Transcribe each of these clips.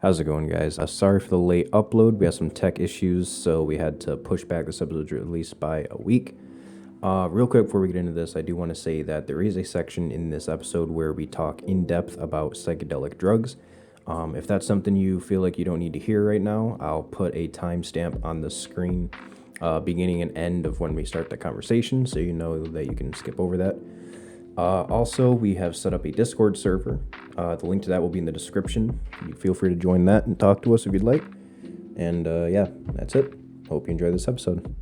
How's it going, guys? Sorry for the late upload. We had some tech issues, so we had to push back this episode's release by a week. Real quick before we get into this, I do want to say that there is a section in this episode where we talk in depth about psychedelic drugs. If that's something you feel like you don't need to hear right now, I'll put a timestamp on the screen, beginning and end of when we start the conversation, so you know that you can skip over that. Also, we have set up a Discord server. The link to that will be in the description. You feel free to join that and talk to us if you'd like. And yeah, that's it. Hope you enjoy this episode.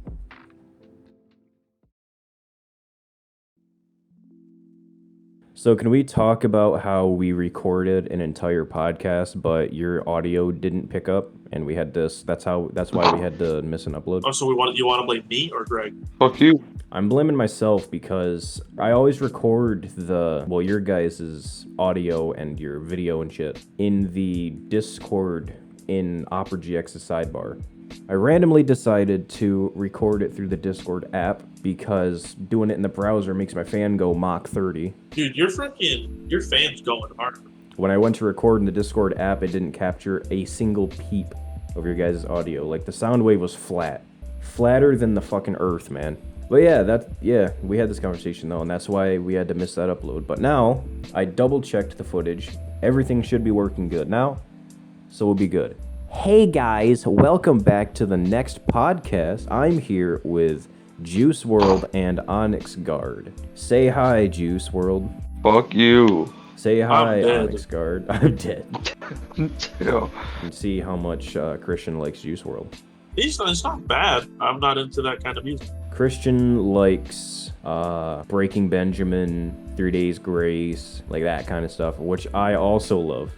So can we talk about how we recorded an entire podcast, but your audio didn't pick up, and we had this? That's why we had to miss an upload. Oh, so you want to blame me or Greg? Fuck you. I'm blaming myself because I always record your guys' audio and your video and shit in the Discord in Opera GX's sidebar. I randomly decided to record it through the Discord app because doing it in the browser makes my fan go Mach 30. Dude, your fan's going hard. When I went to record in the Discord app, it didn't capture a single peep of your guys' audio. Like, the sound wave was flat. Flatter than the fucking earth, man. But yeah, we had this conversation though, and that's why we had to miss that upload. But now, I double-checked the footage. Everything should be working good now, so we'll be good. Hey guys, welcome back to the next podcast. I'm here with Juice WRLD and Onyx Guard. Say hi, Juice WRLD. Fuck you. Say hi, Onyx Guard. I'm dead. Yeah. And see how much Christian likes Juice WRLD. It's not bad. I'm not into that kind of music. Christian likes Breaking Benjamin, 3 Days Grace, like that kind of stuff, which I also love.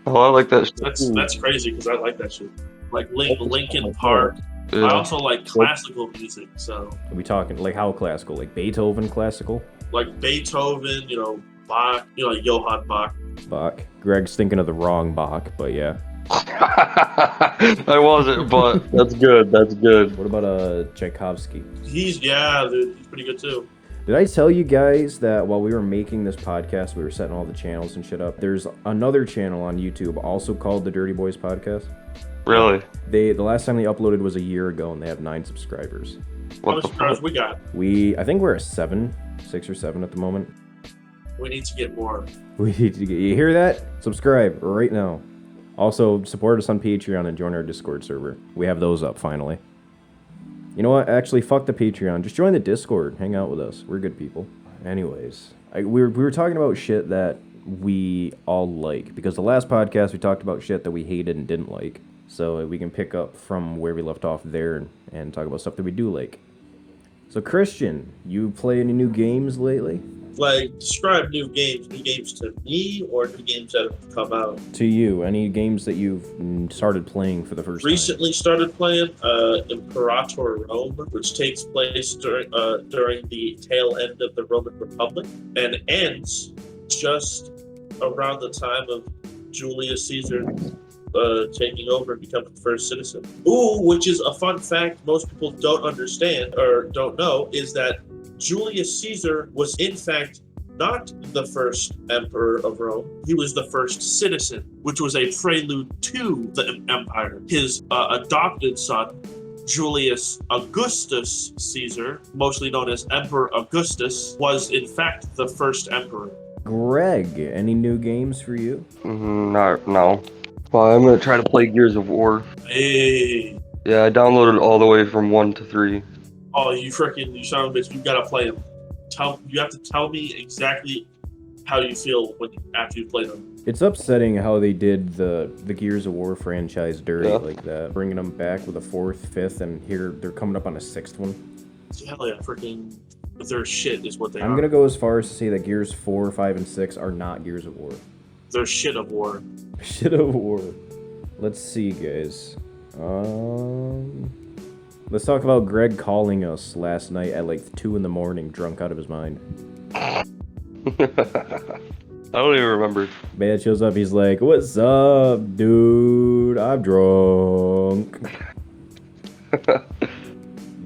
Oh, I like that shit. That's crazy because I like that shit. Like Linkin Park. Yeah. I also like classical music. So Are we talking like how classical? Like Beethoven classical? like Beethoven, Bach, like Johann Bach. Bach. Greg's thinking of the wrong Bach, but yeah. I wasn't, but that's good. That's good. What about Tchaikovsky? He's pretty good too. Did I tell you guys that while we were making this podcast, we were setting all the channels and shit up? There's another channel on YouTube also called the Dirty Boys Podcast. Really? The last time they uploaded was a year ago, and they have 9 subscribers. How many subscribers we got? I think we're at 6 or 7 at the moment. We need to get more. You hear that? Subscribe right now. Also, support us on Patreon and join our Discord server. We have those up finally. You know what? Actually, fuck the Patreon. Just join the Discord. Hang out with us. We're good people. Anyways, we were talking about shit that we all like. Because the last podcast, we talked about shit that we hated and didn't like. So we can pick up from where we left off there and talk about stuff that we do like. So, Christian, you play any new games lately? Like, describe new games to me or new games that have come out. To you, any games that you've started playing for the first time? Recently started playing Imperator Rome, which takes place during the tail end of the Roman Republic and ends just around the time of Julius Caesar taking over and becoming the first citizen. Ooh, which is a fun fact most people don't understand or don't know, is that Julius Caesar was in fact not the first emperor of Rome. He was the first citizen, which was a prelude to the empire. His adopted son, Julius Augustus Caesar, mostly known as Emperor Augustus, was in fact the first emperor. Greg, any new games for you? No. Well, I'm gonna try to play Gears of War. Hey. Yeah, I downloaded all the way from 1 to 3. Oh, you son of a bitch! You gotta play them. You have to tell me exactly how you feel after you play them. It's upsetting how they did the Gears of War franchise dirty like that, bringing them back with a 4th, 5th, and here they're coming up on a 6th one. Hell yeah, freaking! Their shit is what they are. I'm gonna go as far as to say that Gears 4, 5, and 6 are not Gears of War. They're shit of war. Shit of War. Let's see, guys. Let's talk about Greg calling us last night at like 2 a.m, drunk out of his mind. I don't even remember. Man shows up, he's like, "What's up, dude? I'm drunk."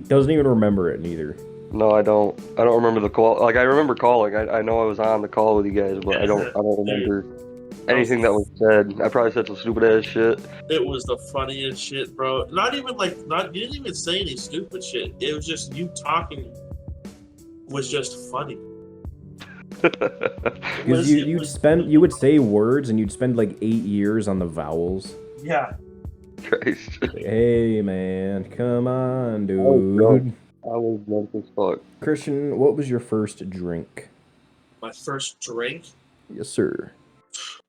Doesn't even remember it, neither. No, I don't remember the call. Like, I remember calling. I know I was on the call with you guys, but I don't remember. anything that was said. I probably said some stupid ass shit. It was the funniest shit, bro. Not even like, you didn't even say any stupid shit. It was just you talking was just funny. Because you would say words and you'd spend like 8 years on the vowels. Yeah. Christ. Like, hey man, come on, drunk. dude. I was drunk as fuck. Christian, what was your first drink? My first drink? Yes, sir.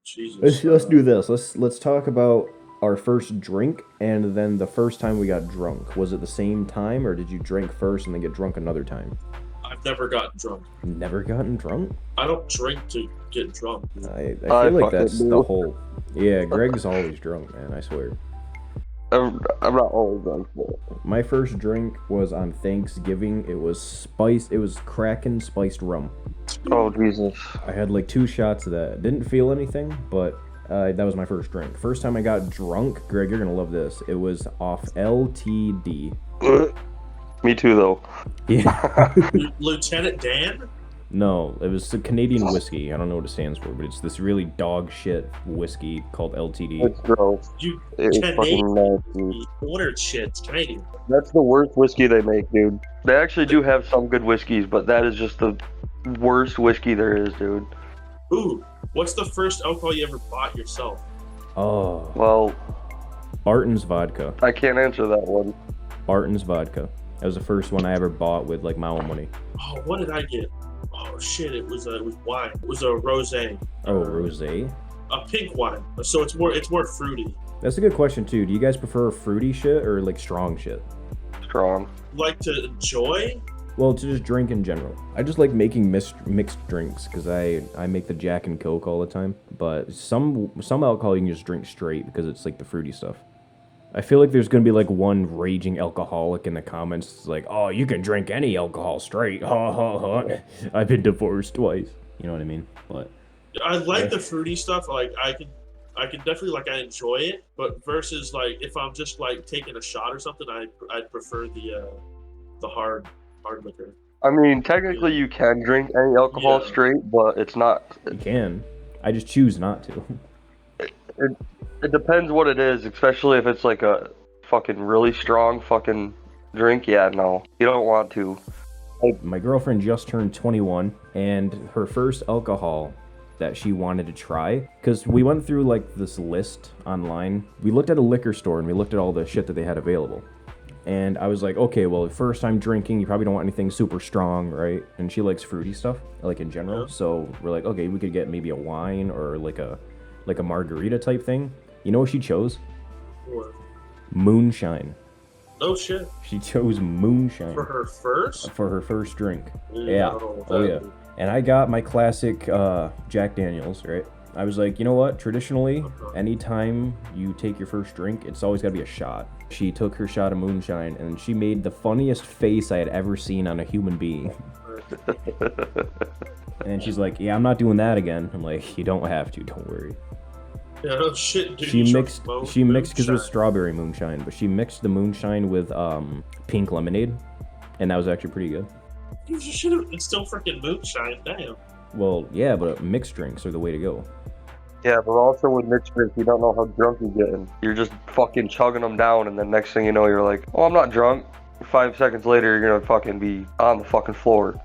Jesus. Let's do this. Let's talk about our first drink and then the first time we got drunk. Was it the same time or did you drink first and then get drunk another time? I've never gotten drunk. Never gotten drunk? I don't drink to get drunk. I feel like that's the whole... Yeah, Greg's always drunk, man, I swear. I'm not always drunk. My first drink was on Thanksgiving. It was spiced. It was Kraken spiced rum. Oh, Jesus. I had like 2 shots of that. Didn't feel anything, but that was my first drink. First time I got drunk, Greg, you're going to love this. It was off LTD. Me too, though. Yeah. Lieutenant Dan? No, it was a Canadian whiskey. I don't know what it stands for, but it's this really dog shit whiskey called LTD. It's gross. It's fucking nasty. Water shit. It's Canadian. That's the worst whiskey they make, dude. They actually do have some good whiskeys, but that is just the worst whiskey there is, dude. Ooh, what's the first alcohol you ever bought yourself? Oh. Well, Barton's vodka. I can't answer that one. Barton's vodka. That was the first one I ever bought with like my own money. Oh, what did I get? Oh shit! It was wine. It was a rosé. Oh, rosé. A pink wine. So it's more fruity. That's a good question too. Do you guys prefer fruity shit or like strong shit? Strong. Like to enjoy? Well, to just drink in general. I just like making mixed drinks because I make the Jack and Coke all the time. But some alcohol you can just drink straight because it's like the fruity stuff. I feel like there's gonna be like one raging alcoholic in the comments like, oh, you can drink any alcohol straight. Ha ha ha. I've been divorced twice. You know what I mean? But I like the fruity stuff. Like I can definitely like I enjoy it. But versus like if I'm just like taking a shot or something, I'd prefer the hard liquor. I mean, technically you can drink any alcohol straight, but it's not. You can. I just choose not to. It depends what it is, especially if it's like a fucking really strong fucking drink. Yeah, no, you don't want to. My girlfriend just turned 21, and her first alcohol that she wanted to try, because we went through like this list online. We looked at a liquor store and we looked at all the shit that they had available. And I was like, okay, well, first time drinking, you probably don't want anything super strong, right? And she likes fruity stuff, like in general. Yeah. So we're like, okay, we could get maybe a wine or like a margarita type thing. You know what she chose? What? Moonshine. Oh shit. She chose moonshine. For her first? For her first drink. Yeah. Oh yeah. And I got my classic Jack Daniels, right? I was like, you know what? Traditionally, anytime you take your first drink, it's always got to be a shot. She took her shot of moonshine, and she made the funniest face I had ever seen on a human being. And she's like, yeah, I'm not doing that again. I'm like, you don't have to, don't worry. Yeah, no shit, dude. She mixed because it was strawberry moonshine, but she mixed the moonshine with pink lemonade, and that was actually pretty good. You should have. It's still freaking moonshine, damn. Well, yeah, but mixed drinks are the way to go. Yeah, but also with mixed drinks, you don't know how drunk you're getting. You're just fucking chugging them down, and then next thing you know, you're like, oh, I'm not drunk. 5 seconds later, you're gonna fucking be on the fucking floor.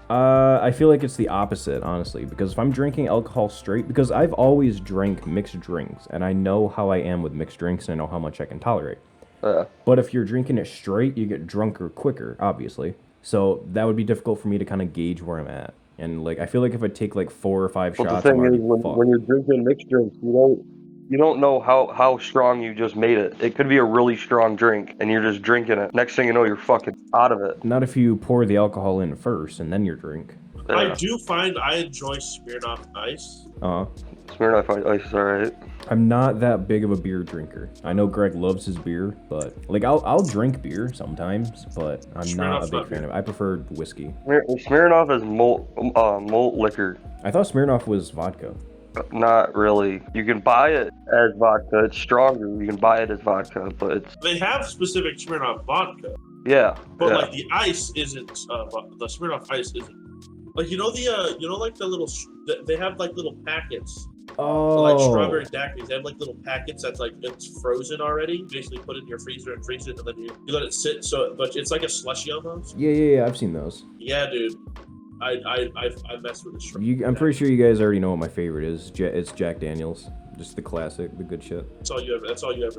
I feel like it's the opposite, honestly, because if I'm drinking alcohol straight, because I've always drank mixed drinks, and I know how I am with mixed drinks, and I know how much I can tolerate. But if you're drinking it straight, you get drunker quicker, obviously. So that would be difficult for me to kind of gauge where I'm at. And like, I feel like if I take like 4 or 5 shots, the thing is, when you're drinking mixed drinks, you don't know how strong you just made it. It could be a really strong drink, and you're just drinking it. Next thing you know, you're fucking out of it. Not if you pour the alcohol in first and then your drink. Yeah. I do find I enjoy Smirnoff Ice. Smirnoff Ice is alright. I'm not that big of a beer drinker. I know Greg loves his beer, but like I'll drink beer sometimes, but I'm not a big fan of it. I prefer whiskey. Smirnoff is malt liquor. I thought Smirnoff was vodka. Not really. You can buy it as vodka. It's stronger. You can buy it as vodka, but it's... They have specific Smirnoff vodka. Yeah. But like the ice isn't, the Smirnoff Ice isn't Like like the little they have like little packets. Oh, Like strawberry daiquiris, they have like little packets that's like it's frozen already. You basically put it in your freezer and freeze it, and then you let it sit. But it's like a slushy almost. Yeah. I've seen those. Yeah, dude. I mess with the I'm pretty sure you guys already know what my favorite is. It's Jack Daniels. Just the classic, the good shit. That's all you ever drink.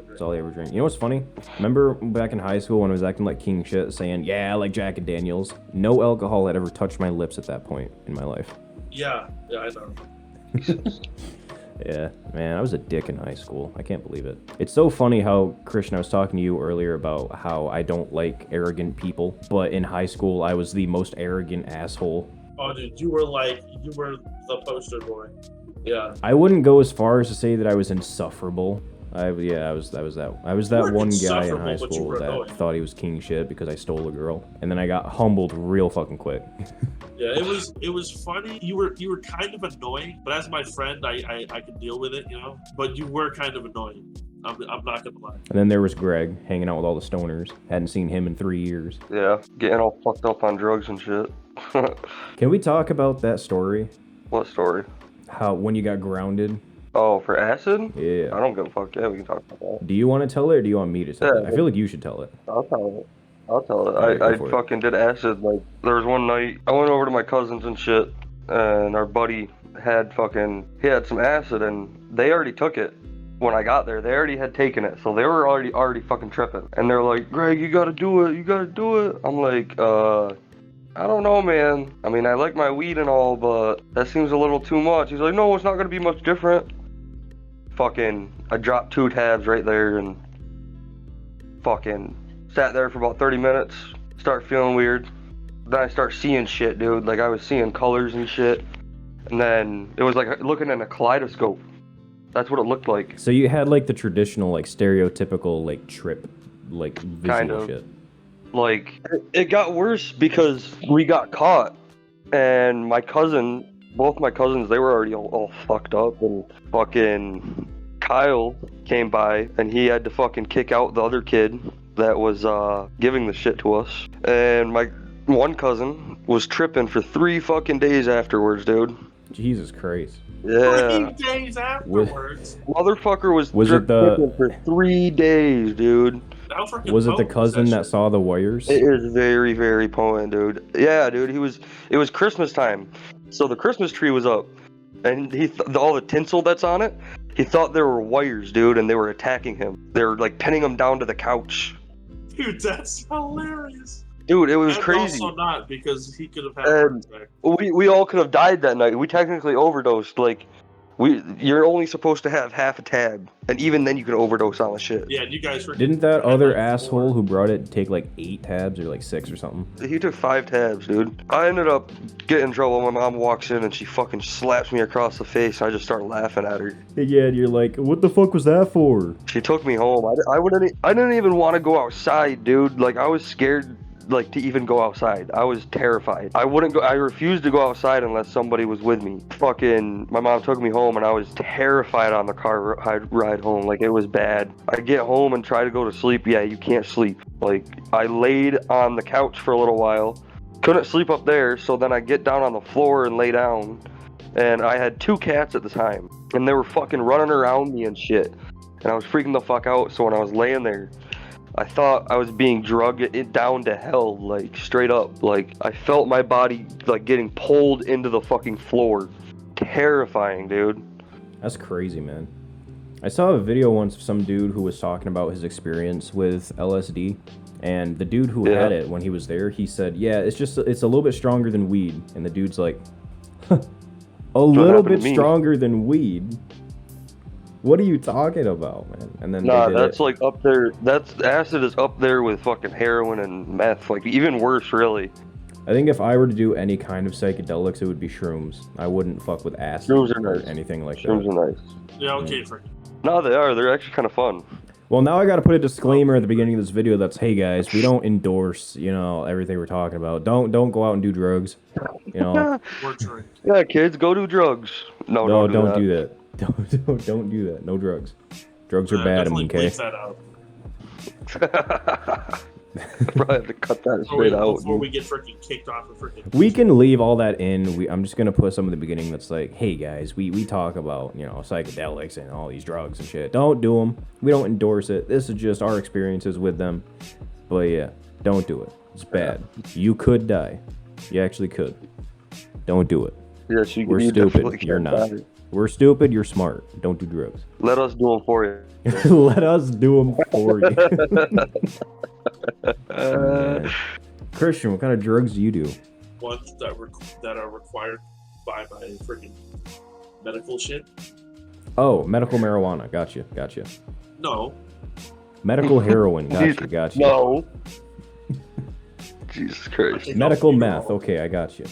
That's all I ever drink. You know what's funny? Remember back in high school when I was acting like king shit, saying, yeah, I like Jack and Daniels? No alcohol had ever touched my lips at that point in my life. Yeah, I know. Yeah, man, I was a dick in high school. I can't believe it. It's so funny how, Christian, I was talking to you earlier about how I don't like arrogant people, but in high school, I was the most arrogant asshole. Oh, dude, you were the poster boy. Yeah. I wouldn't go as far as to say that I was insufferable. I was that one guy in high school that thought he was king shit because I stole a girl, and then I got humbled real fucking quick. Yeah, it was funny. You were kind of annoying, but as my friend, I could deal with it, you know. But you were kind of annoying. I'm not gonna lie. And then there was Greg hanging out with all the stoners. Hadn't seen him in 3 years. Yeah, getting all fucked up on drugs and shit. Can we talk about that story? What story? How when you got grounded? Oh, for acid? Yeah. I don't give a fuck. Yeah, we can talk about that. Do you want to tell it or do you want me to tell it? I feel like you should tell it. I'll tell it. Right, I fucking did acid. Like, there was one night, I went over to my cousins and shit, and our buddy had some acid, and they already took it. When I got there, they already had taken it, so they were already fucking tripping. And they're like, Greg, you gotta do it. I'm like, I don't know, man. I mean, I like my weed and all, but that seems a little too much. He's like, no, it's not gonna be much different. Fucking, I dropped 2 tabs right there and fucking sat there for about 30 minutes, start feeling weird. Then I start seeing shit, dude. Like, I was seeing colors and shit. And then it was like looking in a kaleidoscope. That's what it looked like. So you had like the traditional, like stereotypical, like trip, like visual kind of shit. Like, it got worse because we got caught, and both my cousins, they were already all fucked up, and fucking Kyle came by, and he had to fucking kick out the other kid that was giving the shit to us. And my one cousin was tripping for 3 fucking days afterwards, dude. Jesus Christ. Yeah. 3 days afterwards. Motherfucker was it tripping for 3 days, dude. Was it the cousin that saw the wires? It is very, very potent, dude. Yeah, dude. It was Christmas time, so the Christmas tree was up, and all the tinsel that's on it, he thought there were wires, dude, and they were attacking him. They were like pinning him down to the couch. Dude, that's hilarious. Dude, it was and crazy. Also not, because he could have had a heart attack. We all could have died that night. We technically overdosed. Like, you're only supposed to have half a tab, and even then you can overdose on the shit. Yeah, and you guys were. Didn't that other asshole who brought it take like 8 tabs or like 6 or something? He took 5 tabs, dude. I ended up getting in trouble. My mom walks in and she fucking slaps me across the face. I just start laughing at her. Yeah, you're like, what the fuck was that for? She took me home. I didn't even want to go outside, dude. Like, I was scared, like, to even go outside. I was terrified. I refused to go outside unless somebody was with me. Fucking, my mom took me home and I was terrified on the car ride home. Like, it was bad. I get home and try to go to sleep. Yeah, you can't sleep. Like, I laid on the couch for a little while. Couldn't sleep up there, so then I get down on the floor and lay down. And I had 2 cats at the time. And they were fucking running around me and shit. And I was freaking the fuck out, so when I was laying there, I thought I was being drugged down to hell, like, straight up. Like, I felt my body, like, getting pulled into the fucking floor. Terrifying, dude. That's crazy, man. I saw a video once of some dude who was talking about his experience with LSD. And the dude who had it, when he was there, he said, yeah, it's a little bit stronger than weed. And the dude's like, a little bit stronger than weed? What are you talking about, man? And then that's like up there. Acid is up there with fucking heroin and meth. Like, even worse, really. I think if I were to do any kind of psychedelics, it would be shrooms. I wouldn't fuck with acid or anything like that. Shrooms are nice. Yeah, okay, for No, they are. They're actually kind of fun. Well, now I got to put a disclaimer at the beginning of this video that's, hey guys, we don't endorse, everything we're talking about. Don't go out and do drugs. We're Yeah, kids, go do drugs. No, don't do that. Don't do that. No drugs. Drugs are bad, okay? That out. probably have to cut that straight out. Before we get freaking kicked off of freaking. We can leave all that in. I'm just gonna put some at the beginning that's like, hey guys, we talk about, you know, psychedelics and all these drugs and shit. Don't do them. We don't endorse it. This is just our experiences with them. But yeah, don't do it. It's bad. You could die. You actually could. Don't do it. Yes, We're stupid. You're not. We're stupid. You're smart. Don't do drugs. Let us do them for you. Let us do them for you. Christian, what kind of drugs do you do? Ones that are required by my freaking medical shit. Oh, medical marijuana. Gotcha. No. Medical heroin. Gotcha. No. Jesus Christ. Medical meth. Okay, I got you.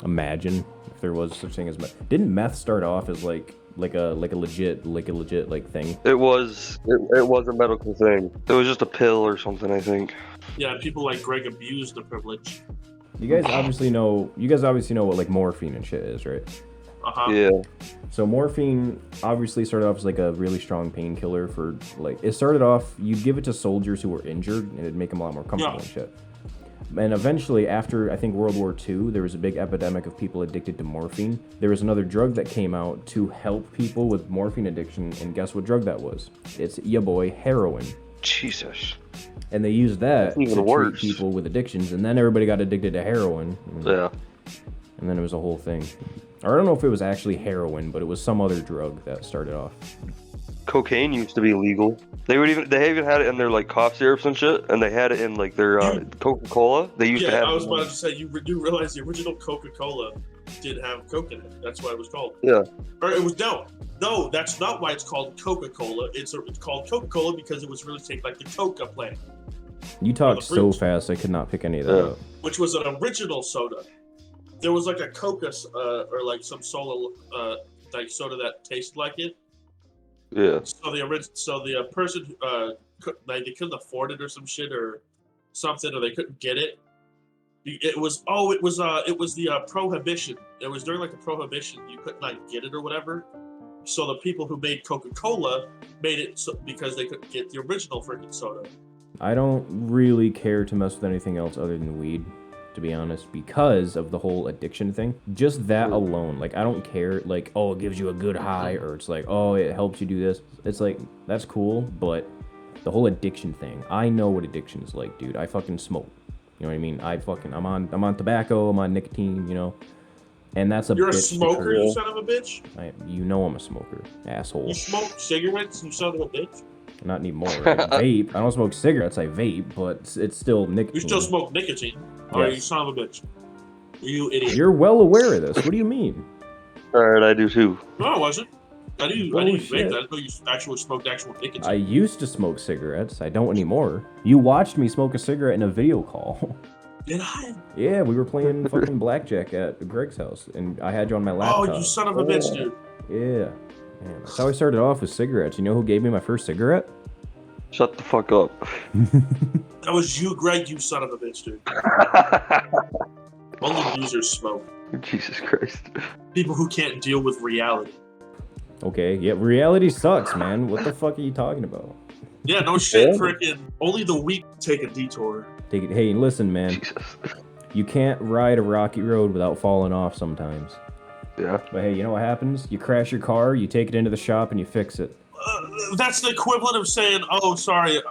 Imagine if there was such thing as meth. Didn't meth start off as like a legit thing? It was a medical thing. It was just a pill or something, I think. Yeah, people like Greg abused the privilege. You guys obviously know what like morphine and shit is, right? Uh-huh. Yeah. So morphine obviously started off as like a really strong painkiller for like, it started off, you'd give it to soldiers who were injured and it'd make them a lot more comfortable and shit. And eventually, after, I think, World War II, there was a big epidemic of people addicted to morphine. There was another drug that came out to help people with morphine addiction, and guess what drug that was? It's ya boy, heroin. Jesus. And they used that to worse. treat people with addictions, and then everybody got addicted to heroin. Yeah. And then it was a whole thing. Or I don't know if it was actually heroin, but it was some other drug that started off. Cocaine used to be illegal. They even had it in their like cough syrups and shit, and they had it in like their Coca-Cola. They used to have. I was about to say you realize the original Coca-Cola did have Coke in it. That's why it was called. Yeah. Or it was no. That's not why it's called Coca-Cola. It's called Coca-Cola because it was really shaped like the coca plant. You talked so fast, I could not pick any of that up. Which was an original soda. There was like a Coca or like some soda like soda that tasted like it. Yeah. So the person they couldn't afford it or some shit or something, or they couldn't get it. It was the prohibition. It was during like the prohibition. You couldn't like get it or whatever. So the people who made Coca-Cola made it because they couldn't get the original freaking soda. I don't really care to mess with anything else other than weed, to be honest, because of the whole addiction thing. Just that alone, like, I don't care, like, oh, it gives you a good high, or it's like, oh, it helps you do this. It's like, that's cool, but the whole addiction thing, I know what addiction is like, dude. I fucking smoke. You know what I mean? I'm on tobacco, I'm on nicotine, you know? And that's a You're bitch a smoker, you son of a bitch? You know I'm a smoker, asshole. You smoke cigarettes, you son of a bitch? Not anymore. I vape. I don't smoke cigarettes, I vape, but it's still nicotine. You still smoke nicotine. Yes. Or you son of a bitch. You idiot. You're well aware of this. What do you mean? Alright, I do too. No, I wasn't. I didn't shit. vape that. I thought you actually smoked actual nicotine. I used to smoke cigarettes. I don't anymore. You watched me smoke a cigarette in a video call. Did I? Yeah, we were playing fucking blackjack at Greg's house, and I had you on my laptop. Oh, you son of a bitch, dude. Yeah. Man, that's how I started off with cigarettes. You know who gave me my first cigarette? Shut the fuck up. That was you, Greg, you son of a bitch, dude. Only losers smoke. Jesus Christ. People who can't deal with reality. Okay, yeah, reality sucks, man. What the fuck are you talking about? Yeah, no shit, freaking. Only the weak take a detour. Hey, listen, man. Jesus. You can't ride a rocky road without falling off sometimes. Yeah. But hey, you know what happens? You crash your car, you take it into the shop, and you fix it. That's the equivalent of saying, "Oh, sorry,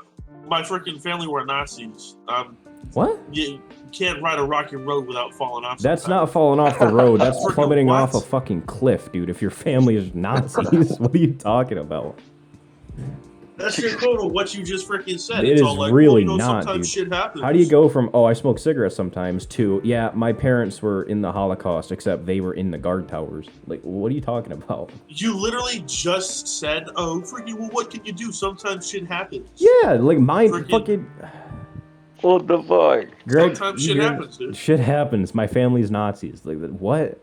my freaking family were Nazis." What? You can't ride a rocky road without falling off. That's not falling off the road. That's Freaking plummeting what? off a fucking cliff, dude. If your family is Nazis, what are you talking about? That's the equivalent of what you just freaking said. It It's is all like, really well, not, sometimes dude. shit happens. How do you go from, oh, I smoke cigarettes sometimes, to, yeah, my parents were in the Holocaust, except they were in the guard towers? Like, what are you talking about? You literally just said, "Oh, freaking, well, what can you do? Sometimes shit happens." Yeah, like mine Freaking- fucking... What the fuck? Greg, Sometimes shit happens, dude. Shit happens. My family's Nazis. Like, what?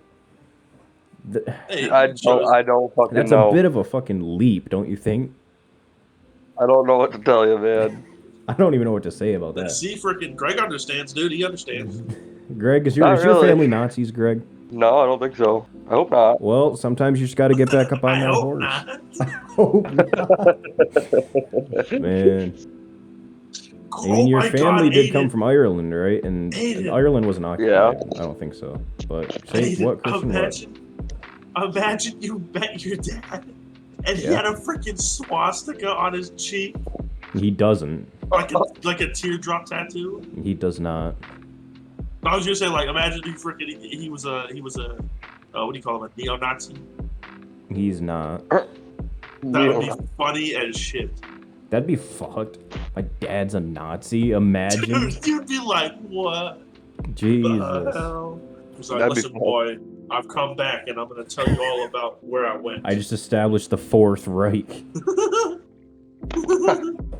Hey, I don't fucking That's know. a bit of a fucking leap, don't you think? I don't know what to tell you, man. I don't even know what to say about that. See, freaking Greg understands, dude. He understands. Greg, is Not your really. family Nazis, Greg? No, I don't think so. I hope not. Well, sometimes you just got to get back up on I that hope horse. not. I hope not. Man. I mean, your family did Aiden. come from Ireland, right? And Aiden. Ireland wasn't occupied. Yeah. I don't think so. But say Aiden, what, Christian? Imagine you met your dad, and he Yeah. had a freaking swastika on his cheek, What? He doesn't. like a teardrop tattoo. He does not. I was just saying, like, imagine he was a what do you call him, a neo-Nazi? He's not. That would be funny as shit. That'd be fucked. My dad's a Nazi. Imagine. Dude, you'd be like, what? Jesus. The hell? He's like, That'd be listen, boy, I've come back and I'm gonna tell you all about where I went. I just established the Fourth Reich.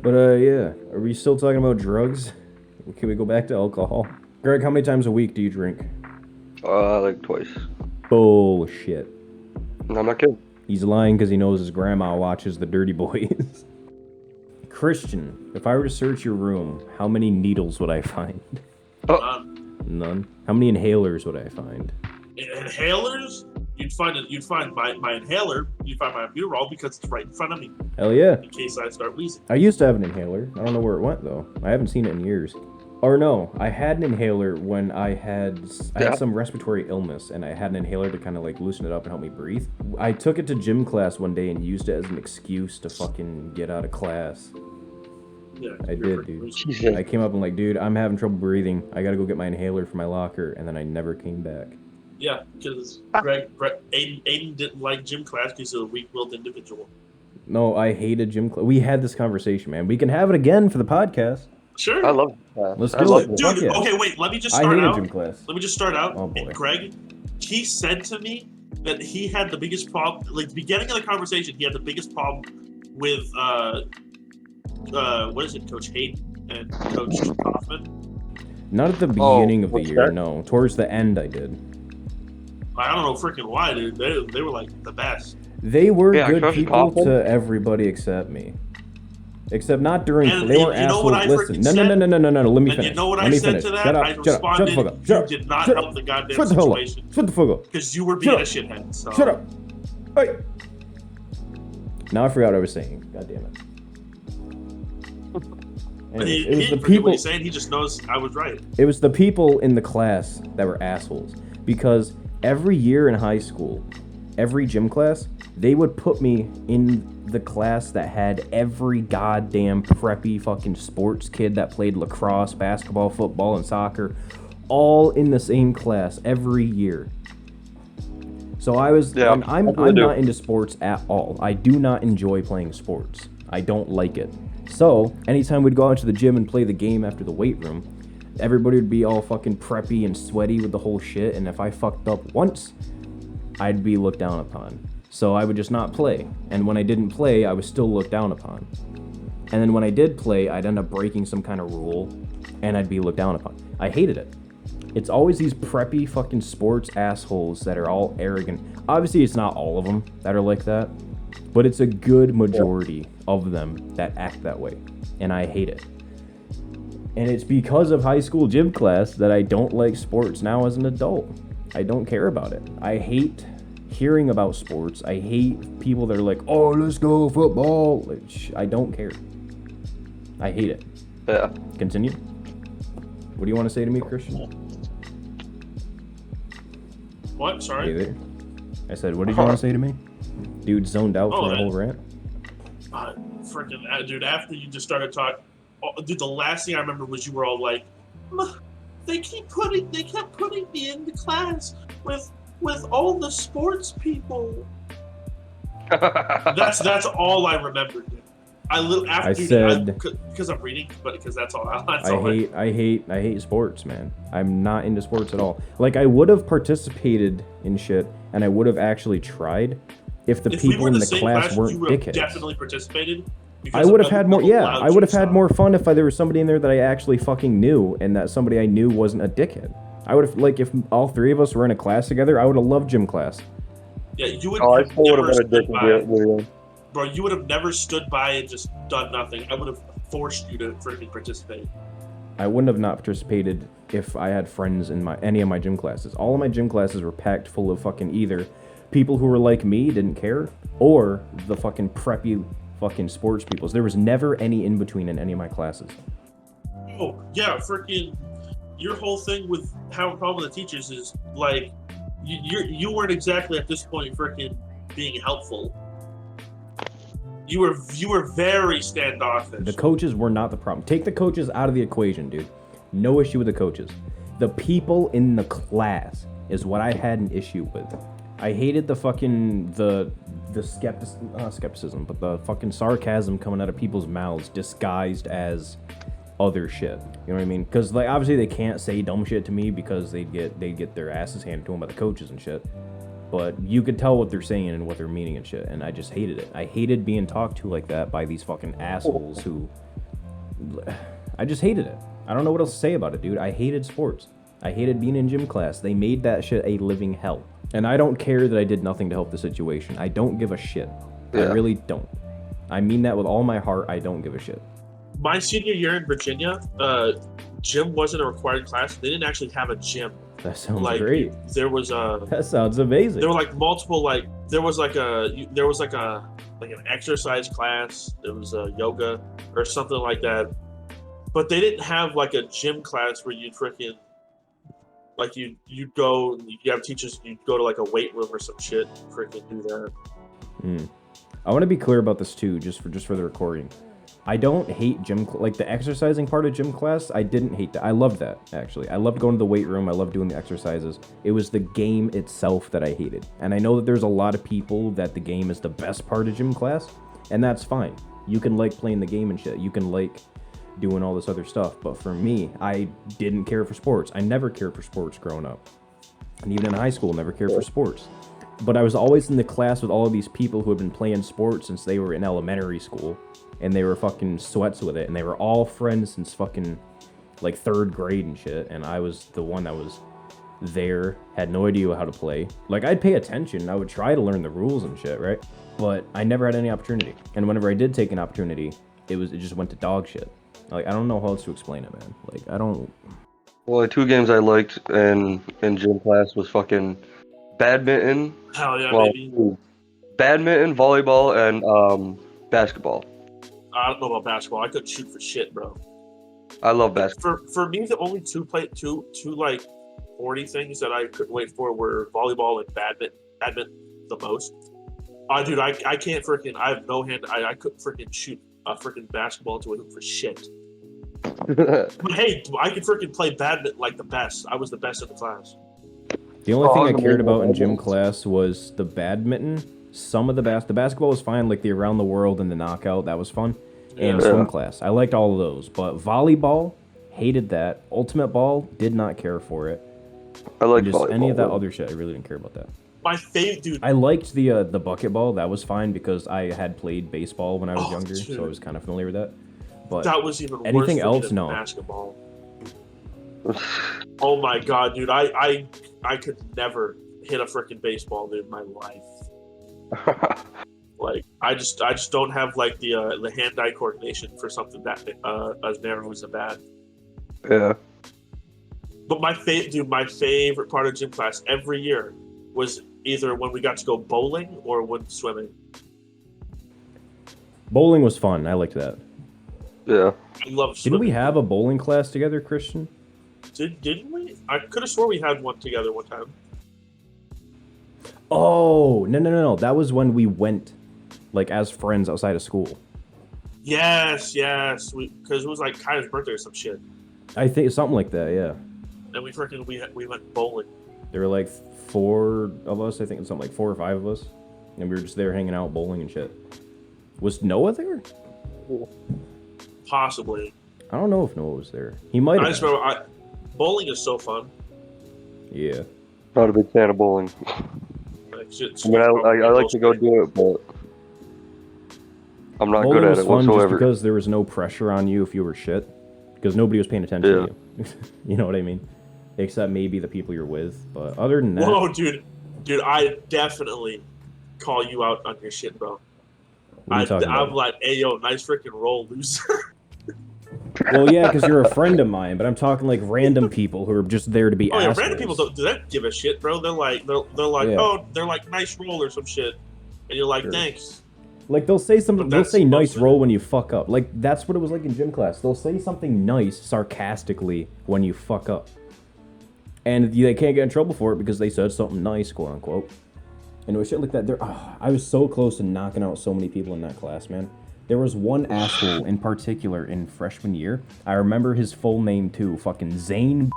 But yeah, are we still talking about drugs? Can we go back to alcohol? Greg, how many times a week do you drink? Like twice. Bullshit. I'm not kidding. He's lying because he knows his grandma watches the Dirty Boys. Christian, if I were to search your room, how many needles would I find? None. How many inhalers would I find? Inhalers? You'd find my inhaler. You'd find my Aviscerall because it's right in front of me. Hell yeah. In case I start wheezing. I used to have an inhaler. I don't know where it went though. I haven't seen it in years. Or no, I had an inhaler when I had some respiratory illness, and I had an inhaler to kind of like loosen it up and help me breathe. I took it to gym class one day and used it as an excuse to fucking get out of class. Yeah, I did, dude. Jesus. I came up and like, dude, I'm having trouble breathing. I gotta go get my inhaler from my locker, and then I never came back. Yeah, because Aiden didn't like gym class because he's a weak-willed individual. No, I hated gym class. We had this conversation, man. We can have it again for the podcast. Sure. I love class. Let's I do love it. it. Fuck Dude, yeah. okay, wait. Let me just I start hated out. gym class. Let me just start out. Oh, boy. Greg, he said to me that he had the biggest problem. Like the beginning of the conversation, he had the biggest problem with what is it, Coach Hayden and Coach Kaufman. Not at the beginning of the what's year, that? no. Towards the end, I did. I don't know freaking why, dude. They were like the best. They were Yeah, good Coach people Kaufman? to everybody except me. Except not during. And they you were know what assholes. I Listen, freaking no. said? Let me And finish. you know what Let I me said finish. to that? Shut up. I Shut up. Shut responded, the fuck up. you Shut up. did not Shut help up. the goddamn Shut the fuck up. situation Shut the fuck up. because you were Shut being a up. shithead. So. Shut up. Hey. Now I forgot what I was saying. God damn it. But Anyways, he it was the didn't forget what people. he's saying. He just knows I was right. It was the people in the class that were assholes. Because every year in high school, every gym class, they would put me in the class that had every goddamn preppy fucking sports kid that played lacrosse, basketball, football, and soccer, all in the same class every year. So I was, Yeah, and I'm I do. not into sports at all. I do not enjoy playing sports. I don't like it. So anytime we'd go out to the gym and play the game after the weight room, everybody would be all fucking preppy and sweaty with the whole shit, and if I fucked up once, I'd be looked down upon. So I would just not play. And when I didn't play, I was still looked down upon. And then when I did play, I'd end up breaking some kind of rule, and I'd be looked down upon. I hated it. It's always these preppy fucking sports assholes that are all arrogant. Obviously, it's not all of them that are like that, but it's a good majority of them that act that way, and I hate it. And it's because of high school gym class that I don't like sports now as an adult. I don't care about it. I hate hearing about sports. I hate people that are like, oh, let's go football. Like, I don't care. I hate it. Yeah. Continue. What do you want to say to me, Christian? What? Hey Sorry. there. I said, what did you want to say to me? Dude zoned out for a whole rant. Freaking dude! After you just started talking, dude, the last thing I remember was you were all like, they kept putting me in the class with all the sports people. That's all I remembered. Dude. I said because I'm reading, but because that's all. I hate sports, man. I'm not into sports at all. Like, I would have participated in shit, and I would have actually tried if the people in the class weren't you would have dickheads. definitely participated. I would have had more. Yeah, I would have had more fun if there was somebody in there that I actually fucking knew, and that somebody I knew wasn't a dickhead. I would have, like, if all three of us were in a class together, I would have loved gym class. Yeah, you would. Oh, I still would have been a dick with you. Bro, you would have never stood by and just done nothing. I would have forced you to freaking participate. I wouldn't have not participated if I had friends in any of my gym classes. All of my gym classes were packed full of fucking either people who were like me, didn't care, or the fucking preppy fucking sports peoples. There was never any in between in any of my classes. Oh yeah, freaking your whole thing with having a problem with the teachers is like you weren't exactly at this point freaking being helpful. You were very standoffish. The coaches were not the problem. Take the coaches out of the equation, dude. No issue with the coaches. The people in the class is what I had an issue with. I hated the fucking skepticism, but the fucking sarcasm coming out of people's mouths disguised as other shit. You know what I mean? Because like obviously they can't say dumb shit to me because they'd get their asses handed to them by the coaches and shit. But you could tell what they're saying and what they're meaning and shit, and I just hated it. I hated being talked to like that by these fucking assholes who... I just hated it. I don't know what else to say about it, dude. I hated sports. I hated being in gym class. They made that shit a living hell. And I don't care that I did nothing to help the situation. I don't give a shit. Yeah. I really don't. I mean that with all my heart. I don't give a shit. My senior year in Virginia, gym wasn't a required class. They didn't actually have a gym. That sounds great. There was That sounds amazing. There were like multiple there was an exercise class. There was a yoga or something like that. But they didn't have like a gym class where you'd freaking like you'd go, you have teachers, you'd go to like a weight room or some shit, freaking do that. I want to be clear about this too, just for the recording. I don't hate gym, like the exercising part of gym class. I didn't hate that. I loved that, actually. I loved going to the weight room. I loved doing the exercises. It was the game itself that I hated. And I know that there's a lot of people that the game is the best part of gym class, and that's fine. You can like playing the game and shit. You can like doing all this other stuff. But for me, I didn't care for sports. I never cared for sports growing up. And even in high school, never cared for sports. But I was always in the class with all of these people who had been playing sports since they were in elementary school. And they were fucking sweats with it. And they were all friends since fucking like 3rd grade and shit. And I was the one that was there, had no idea how to play. Like I'd pay attention. I would try to learn the rules and shit, right? But I never had any opportunity. And whenever I did take an opportunity, it just went to dog shit. Like I don't know how else to explain it, man. Like I don't... Well, the 2 games I liked in gym class was fucking badminton. Hell yeah, baby. Badminton, volleyball, and basketball. I don't know about basketball. I couldn't shoot for shit, bro. I love basketball. For me, the only two like 40 things that I couldn't wait for were volleyball and badminton the most. Dude, I can't freaking. I have no hand. I couldn't freaking shoot a freaking basketball into a hoop for shit. But hey, I could freaking play badminton like the best. I was the best in the class. The only thing I cared about in gym class was the badminton. Some of the basketball was fine, like the around the world and the knockout, that was fun. And swim class, I liked all of those. But volleyball, hated that. Ultimate ball, did not care for it. I liked volleyball. Any of that other shit, I really didn't care about that. My favorite, dude. I liked the bucket ball. That was fine because I had played baseball when I was younger, dude. So I was kind of familiar with that. But that was even anything worse else, than no. Basketball. Oh my god, dude! I could never hit a freaking baseball, dude, in my life. Like I just don't have like the hand-eye coordination for something that as narrow as a bat. Yeah. But my favorite part of gym class every year was either when we got to go bowling or when swimming. Bowling was fun. I liked that. Yeah. I love swimming. Didn't we have a bowling class together, Christian? Didn't we? I could have swore we had one together one time. Oh, no. That was when we went, like, as friends outside of school. Yes. Because it was like Kyle's birthday or some shit. I think something like that, yeah. And we went bowling. There were like 4 of us, I think it's something like 4 or 5 of us. And we were just there hanging out, bowling and shit. Was Noah there? Possibly. I don't know if Noah was there. He might have. I just remember, bowling is so fun. Yeah. Not a big fan of bowling. I mean, I like to go do it, but I'm not good at it fun whatsoever. Just because there was no pressure on you if you were shit, because nobody was paying attention to you. You know what I mean? Except maybe the people you're with, but other than that. Whoa, dude, I definitely call you out on your shit, bro. I'm like, hey, yo, nice freaking roll, loser. Well, yeah, because you're a friend of mine, but I'm talking like random people who are just there to be assholes. Yeah, random people don't give a shit, bro. They're like, nice roll or some shit, and you're like, thanks. Like they'll say something, But they'll that's say nice supposed to- roll when you fuck up. Like that's what it was like in gym class. They'll say something nice sarcastically when you fuck up. And they can't get in trouble for it because they said something nice, quote unquote. And it was shit like that. I was so close to knocking out so many people in that class, man. There was one asshole in particular in freshman year. I remember his full name too. Fucking Zane.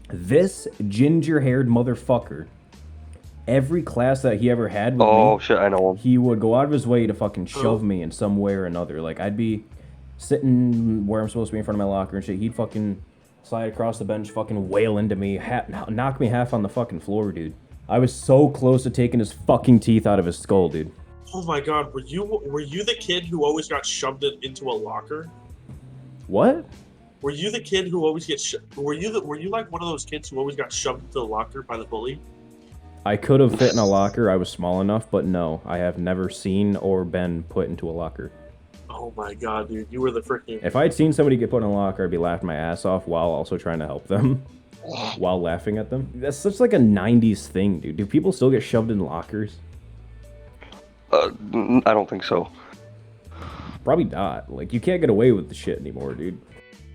This ginger-haired motherfucker. Every class that he ever had with me, shit, I know him. he would go out of his way to fucking shove me in some way or another. Like, I'd be sitting where I'm supposed to be in front of my locker and shit. He'd fucking slide across the bench, fucking wail into me, knock me half on the fucking floor, dude. I was so close to taking his fucking teeth out of his skull, dude. Oh my god, were you the kid who always got shoved into a locker? What? Were you the kid who always gets were you like one of those kids who always got shoved into the locker by the bully? I could have fit in a locker. I was small enough, but no, I have never seen or been put into a locker. Oh my god, dude, you were the freaking. If I'd seen somebody get put in a locker, I'd be laughing my ass off while also trying to help them. While laughing at them. That's such like a 90s thing, dude. Do people still get shoved in lockers? I don't think so. Probably not. Like, you can't get away with the shit anymore, dude.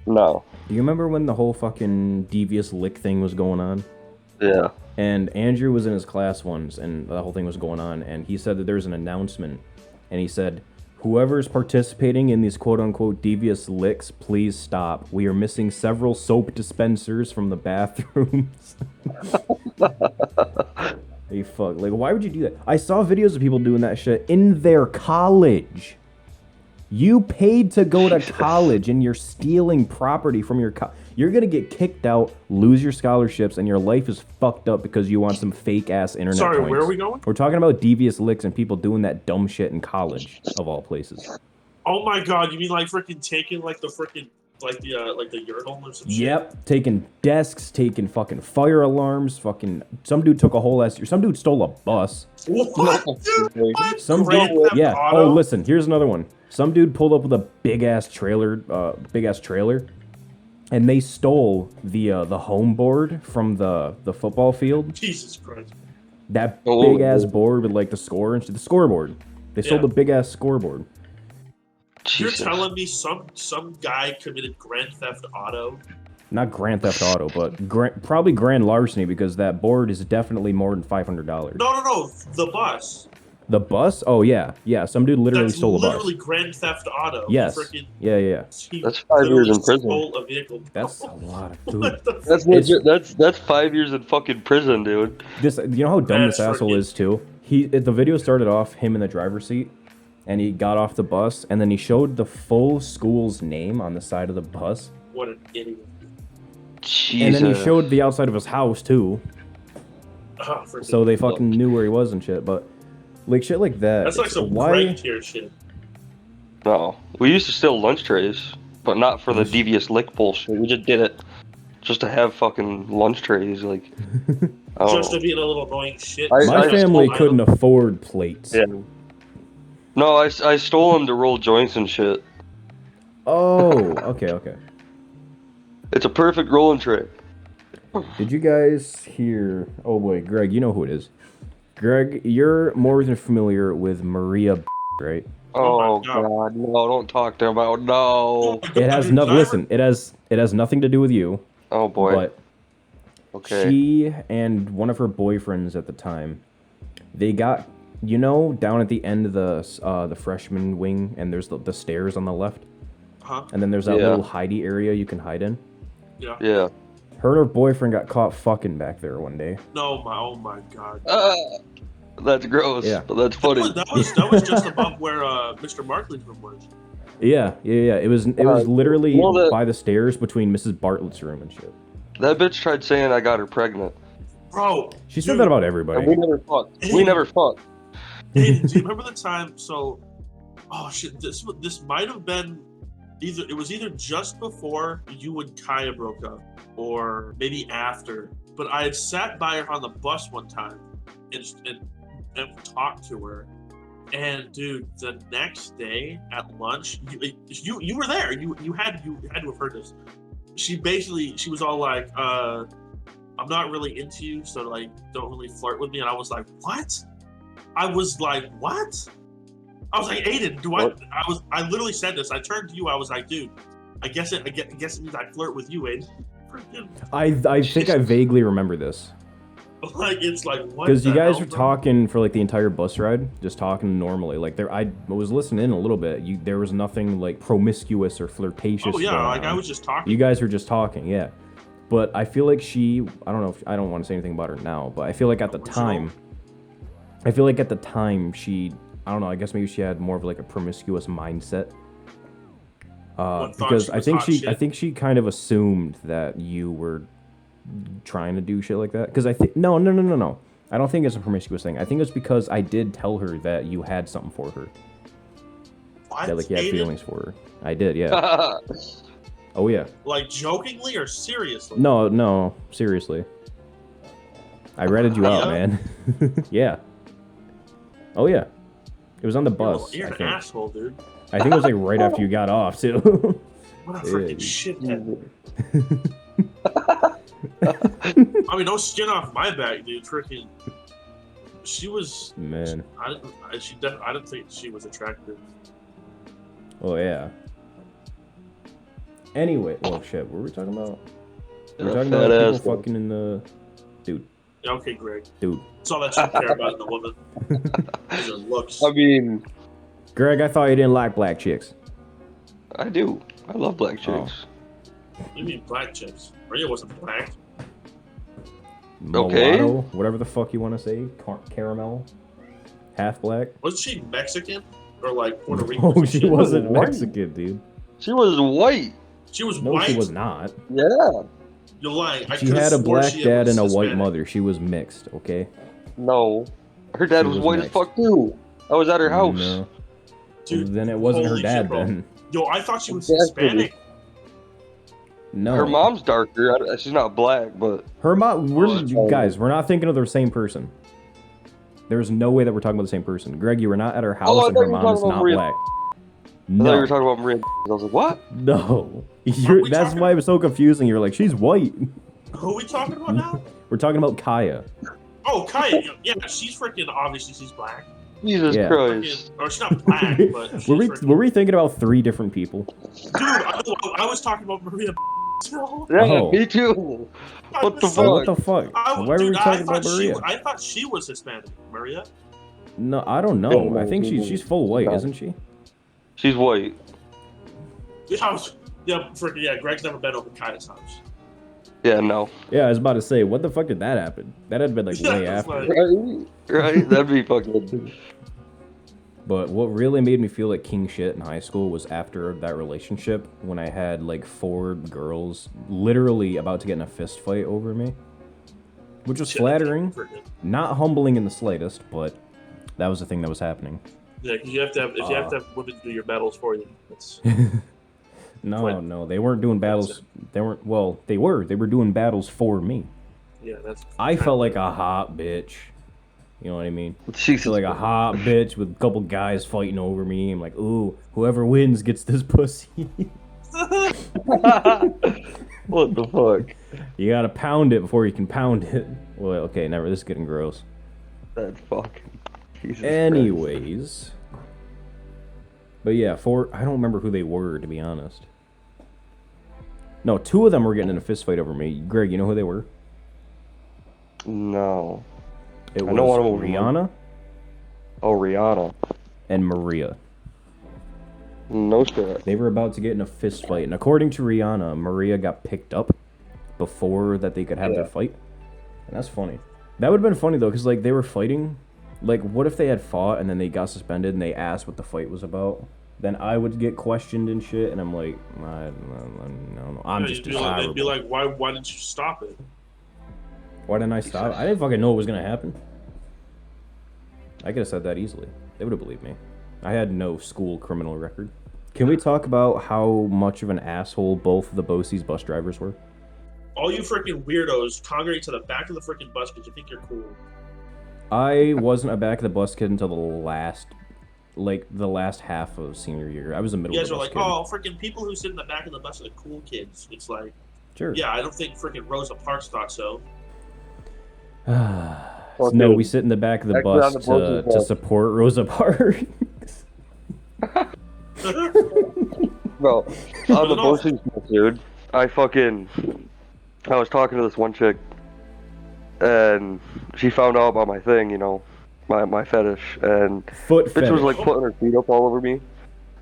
No. Do you remember when the whole fucking devious lick thing was going on? Yeah. And Andrew was in his class once, and the whole thing was going on, and he said that there's an announcement, and he said, whoever's participating in these quote-unquote devious licks, please stop. We are missing several soap dispensers from the bathrooms. Hey, fuck. Like, why would you do that? I saw videos of people doing that shit in their college. You paid to go to college, and you're stealing property from your You're gonna get kicked out, lose your scholarships, and your life is fucked up because you want some fake-ass internet Sorry, points. where are we going? We're talking about devious licks and people doing that dumb shit in college, of all places. Oh my god, you mean like freaking taking like the freaking like the urinal or some shit? Yep, taking desks, taking fucking fire alarms, fucking some dude took a whole ass. Some dude stole a bus. What? Dude, what? Some Grand dude, Theft yeah. Auto? Oh, listen, here's another one. Some dude pulled up with a big ass trailer, and they stole the home board from the football field. Jesus Christ. That big ass board with like the score and shit, the scoreboard. They stole Yeah. the big ass scoreboard. Jesus. You're telling me some guy committed Grand Theft Auto? Not Grand Theft Auto, but probably grand larceny because that board is definitely more than $500. No, the bus. The bus? Oh yeah, yeah. Some dude literally That's stole a bus. literally Grand Theft Auto. Yes. Freaking, Yeah. he That's 5 years literally in prison. stole a vehicle. That's a lot of dude. What the That's legit, that's 5 years in fucking prison, dude. This, you know how dumb That's this asshole freaking- is too. The video started off him in the driver's seat, and he got off the bus, and then he showed the full school's name on the side of the bus, What an idiot. Jesus. and then he showed the outside of his house too, Ah, freaking- so they fucking knew where he was and shit. But like shit like that. That's like some why? Greg tier shit. No. We used to steal lunch trays, but not for the devious lick bullshit. We just did it just to have fucking lunch trays, like. Just to be a little annoying shit. I- My family I- couldn't afford plates. Yeah. No, I stole them to roll joints and shit. Oh, okay. It's a perfect rolling tray. Did you guys hear? Oh boy, Greg, you know who it is. Greg, you're more than familiar with Maria, right? Oh my God. god, no, don't talk to about no. It has nothing. Listen, it has nothing to do with you. Oh boy. But Okay. she and one of her boyfriends at the time, they got, down at the end of the freshman wing, and there's the stairs on the left, Huh? and then there's that Yeah. little hidey area you can hide in. Yeah. Yeah. Her and her boyfriend got caught fucking back there one day. No, oh my god. That's gross. Yeah. But that's funny. That was just above where Mr. Markley's room was. Yeah. It was literally well, by the stairs between Mrs. Bartlett's room and shit. That bitch tried saying I got her pregnant. Bro. She said that about everybody. And we never fucked. We never fucked. Hey, do you remember the time? So, oh shit, this might have been it was either just before you and Kaya broke up, or maybe after. But I had sat by her on the bus one time and talked to her. And dude, the next day at lunch, you were there. You had to have heard this. She was all like, "I'm not really into you, so like don't really flirt with me." And I was like, "What?" I was like, "What?" I was like, Aiden, What? I literally said this. I turned to you. I was like, dude, I guess it means I flirt with you, Aiden. Freaking, I think I vaguely remember this. like, it's like, what? Because you guys hell, were bro? talking for like the entire bus ride, just talking normally. Like there, I was listening in a little bit. There was nothing like promiscuous or flirtatious. Oh yeah, going like on. I was just talking. You guys were just talking, yeah. But I feel like I don't know if I don't want to say anything about her now, but I feel like at the time, she, I don't know, I guess maybe she had more of like a promiscuous mindset. Because I think she kind of assumed that you were trying to do shit like that. Because I think no. I don't think it's a promiscuous thing. I think it's because I did tell her that you had something for her. What? That like you had Aiden? feelings for her. I did, yeah. Oh yeah. Like jokingly or seriously? No, seriously. I ratted you out, man. Yeah. Oh yeah. It was on the bus. You're I an think. asshole, dude. I think it was like right after you got off too. What a freaking shithead. I mean, no skin off my back, dude. Freaking. She was. Man. I didn't think she was attractive. Oh yeah. Anyway, well shit, what were we talking about? We were Yeah, talking fat about people asshole. fucking in the dude. Yeah, okay, Greg. Dude. That's all that you care about in the woman. Is her looks. I mean, Greg, I thought you didn't like black chicks. I do. I love black Oh. chicks. What do you mean black chicks? Maria wasn't black. Okay. Mulatto, whatever the fuck you want to say. Caramel. Half black. Wasn't she Mexican? Or like Puerto Rican? Oh, she wasn't White. Mexican, dude. She was white. She was No, white. she was not. Yeah. You're lying. I She could've had a swore black she dad was and a white Hispanic. mother. She was mixed, okay? No. Her dad She was was white mixed. as fuck too. I was at her house. No. Dude, Then it wasn't her holy dad shit, bro. then. Yo, I thought she was Exactly. Hispanic. No. Her mom's darker. She's not black, but Her mom. that's Guys, we're not thinking of the same person. There's no way that we're talking about the same person. Greg, you were not at her house, I and thought her you were mom is talking about not Maria. black. I thought you No, were talking about Maria. I was like, what? no. we That's talking- why it was so confusing. You were like, she's white. Who are we talking about now? We're talking about Kaya. Oh, Kaya. Yeah, she's freaking. Obviously, she's black. Jesus Yeah. Christ. Freaking, or she's not black, but she's Were we freaking- were we thinking about 3 different people? Dude, I was talking about Maria. Yeah, Oh. me too. What the What fuck? the fuck? I, Why were we dude, talking about thought Maria? I thought she was Hispanic, Maria. No, I don't know. I think she's full white, isn't she? She's white. Yeah, freaking yeah. Greg's never been over Kaya's house. Yeah, no. Yeah, I was about to say, what the fuck did that happen? That had been like Yeah, way it's after. like- Right? Right? That'd be fucking. But what really made me feel like king shit in high school was after that relationship when I had like 4 girls literally about to get in a fist fight over me. Which was Shit, flattering, freaking- not humbling in the slightest, but that was the thing that was happening. Yeah, 'cause you have to have if you have to have women do your battles for you. It's, No, What? no, they weren't doing battles. They weren't, well, they were. They were doing battles for me. yeah, that's. I felt like a hot bitch. You know what I mean? Jesus. Feel like a hot bitch with a couple guys fighting over me. I'm like, ooh, whoever wins gets this pussy. What the fuck? You gotta pound it before you can pound it. Well, okay, never. This is getting gross. That's fucking. Jesus Anyways. But yeah, 4. I don't remember who they were, to be honest. No, 2 of them were getting in a fist fight over me. Greg, you know who they were? Christ. No. It I was know one of them. Rihanna Oh, Rihanna. and Maria. No shit. They were about to get in a fist fight, and according to Rihanna, Maria got picked up before that they could have their fight. And that's funny. That would have been funny though, because like they were fighting. Like, what if they had fought and then they got suspended and they asked what the fight was about? Then I would get questioned and shit, and I'm like, I don't know. I'm just They'd desirable. be like, why didn't you stop it? Why didn't I stop? I didn't fucking know it was gonna happen. I could have said that easily. They would have believed me. I had no school criminal record. Can we talk about how much of an asshole both of the BOCES bus drivers were? All you freaking weirdos congregate to the back of the freaking bus because you think you're cool. I wasn't a back of the bus kid until the last half of senior year. I was a middle You of guys the are bus like, kid. oh, freaking people who sit in the back of the bus are the cool kids. It's like, Sure. yeah, I don't think freaking Rosa Parks thought so. No, we sit in the back of the Actually, on bus the BOCES to bus. support Rosa Parks. Bro, on the boasting stuff, dude. I was talking to this one chick, and she found out about my thing, my fetish, and Foot bitch fetish. was like putting her feet up all over me.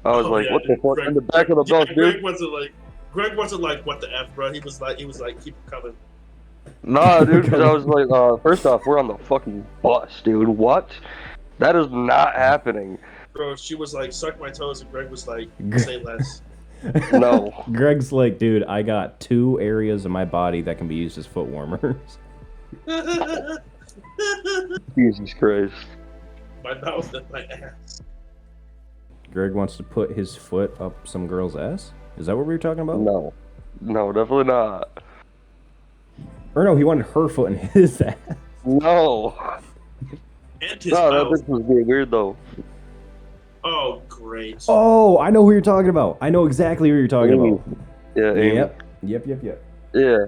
I was like, yeah, what the dude. fuck? In the back of the bus, dude. Greg wasn't like, what the F, bro? He was like, keep it coming. Nah, dude, because I was like, first off, we're on the fucking bus, dude. What? That is not happening. Bro, she was like, suck my toes, and Greg was like, say less. No. Greg's like, dude, I got 2 areas of my body that can be used as foot warmers. Jesus Christ. My mouth and my ass. Greg wants to put his foot up some girl's ass? Is that what we were talking about? No. No, definitely not. Or no, he wanted her foot in his ass. No. And his No, that mouth. bitch was being weird, though. Oh, great. Oh, I know who you're talking about. I know exactly who you're talking about. Yeah, Amy. Yep. Yeah.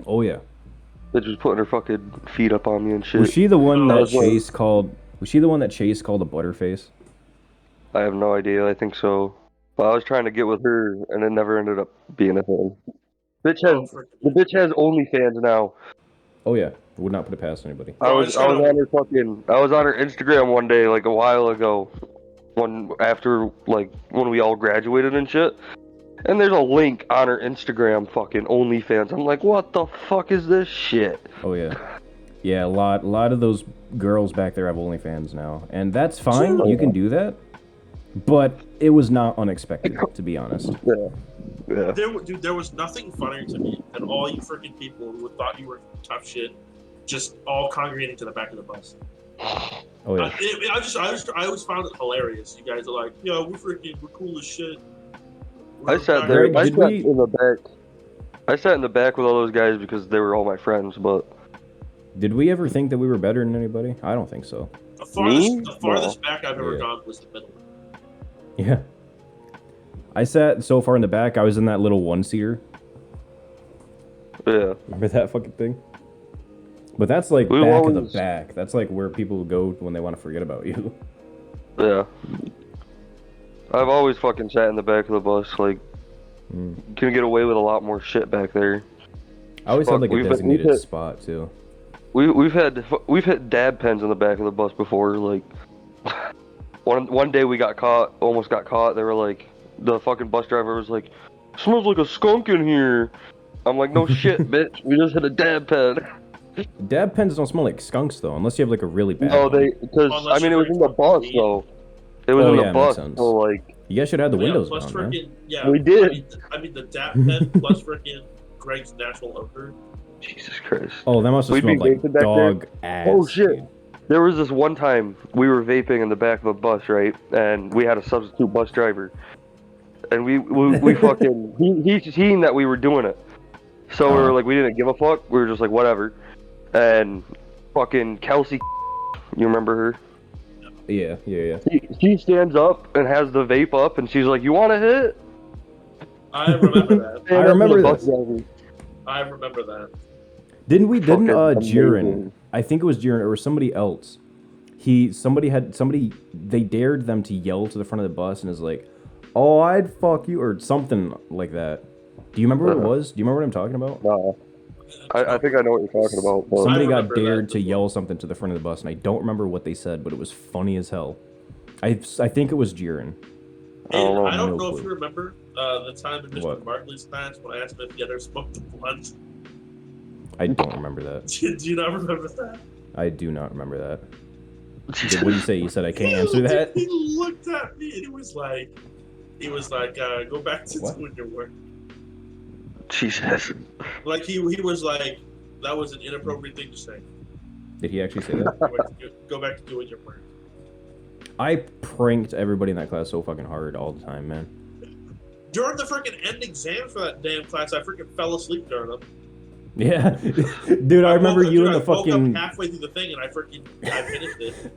Oh, yeah. Bitch was putting her fucking feet up on me and shit. Was she the one that was like- Chase called... Was she the one that Chase called a butterface? I have no idea. I think so. But I was trying to get with her, and it never ended up being a thing. The bitch has OnlyFans now. Oh, yeah. Would not put it past anybody. I was on her Instagram one day, like a while ago, when we all graduated and shit. And there's a link on her Instagram, fucking OnlyFans. I'm like, what the fuck is this shit? Oh, yeah. Yeah, a lot of those girls back there have OnlyFans now. And that's fine. You can do that. But it was not unexpected, to be honest. Yeah. There was nothing funnier to me than all you freaking people who thought you were tough shit, just all congregating to the back of the bus. Oh, yeah. I always found it hilarious. You guys are like, yo, we're cool as shit. I sat there. I sat in the back. I sat in the back with all those guys because they were all my friends. But Did we ever think that we were better than anybody? I don't think so. The farthest back I've ever gone was the middle. Yeah. I sat so far in the back, I was in that little one-seater. Yeah. Remember that fucking thing? But that's like back of the back. That's like where people go when they want to forget about you. Yeah. I've always fucking sat in the back of the bus. Like, you can get away with a lot more shit back there. I always had like a designated spot too. We've hit dab pens in the back of the bus before. Like, one day we almost got caught. They were like, the fucking bus driver was like, "Smells like a skunk in here." I'm like, "No shit, bitch. We just hit a dab pen." Dab pens don't smell like skunks though, unless you have like a really bad No, one. because I mean it was in the bus though. It was in the bus, so like. You guys should have the windows down, man. Yeah, we did. I mean the dab pen plus freaking Greg's natural odor. Jesus Christ. Oh, that must have smelled like dog ass. Oh shit. Dude. There was this one time we were vaping in the back of a bus, right? And we had a substitute bus driver. And we fucking he seen that we were doing it. So we were like, we didn't give a fuck. We were just like, whatever. And fucking Kelsey, you remember her? Yeah. She stands up and has the vape up, and she's like, "You want to hit?" I remember that. I remember that. I remember that. Didn't Jiren? I think it was Jiren or somebody else. They dared them to yell to the front of the bus and is like, "Oh, I'd fuck you," or something like that. Do you remember what it was? Do you remember what I'm talking about? No. I think I know what you're talking about. But... Somebody got dared to yell something to the front of the bus, and I don't remember what they said, but it was funny as hell. I think it was Jiren. I don't know if you remember the time in Mr. Barkley's class when I asked him if he ever smoked a blunt. I don't remember that. Do you not remember that? I do not remember that. What did you say? You said I can't answer that? He looked at me and he was like, go back to doing your work. Jesus. Like he was like, that was an inappropriate thing to say. Did he actually say that? Go back to doing your work. I pranked everybody in that class so fucking hard all the time, man. During the freaking end exam for that damn class, I freaking fell asleep during them. Yeah. Dude, I remember you in the fucking... I woke up halfway through the thing and I finished it.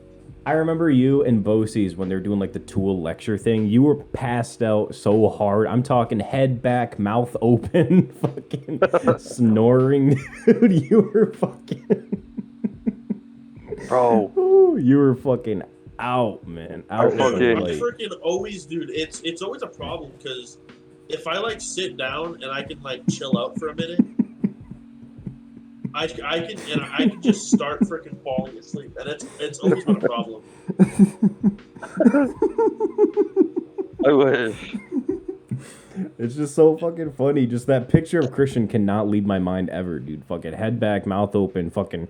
I remember you and Bosie's when they were doing like the Tool lecture thing. You were passed out so hard. I'm talking head back, mouth open, fucking snoring. Dude, you were fucking... Bro. Ooh, you were fucking out, man. I Out like a fucking- I light. freaking always, dude. It's always a problem because if I like sit down and I can like chill out for a minute, I can just start freaking falling asleep, and it's always been a problem. I wish. It's just so fucking funny. Just that picture of Christian cannot leave my mind ever, dude. Fucking head back, mouth open, fucking.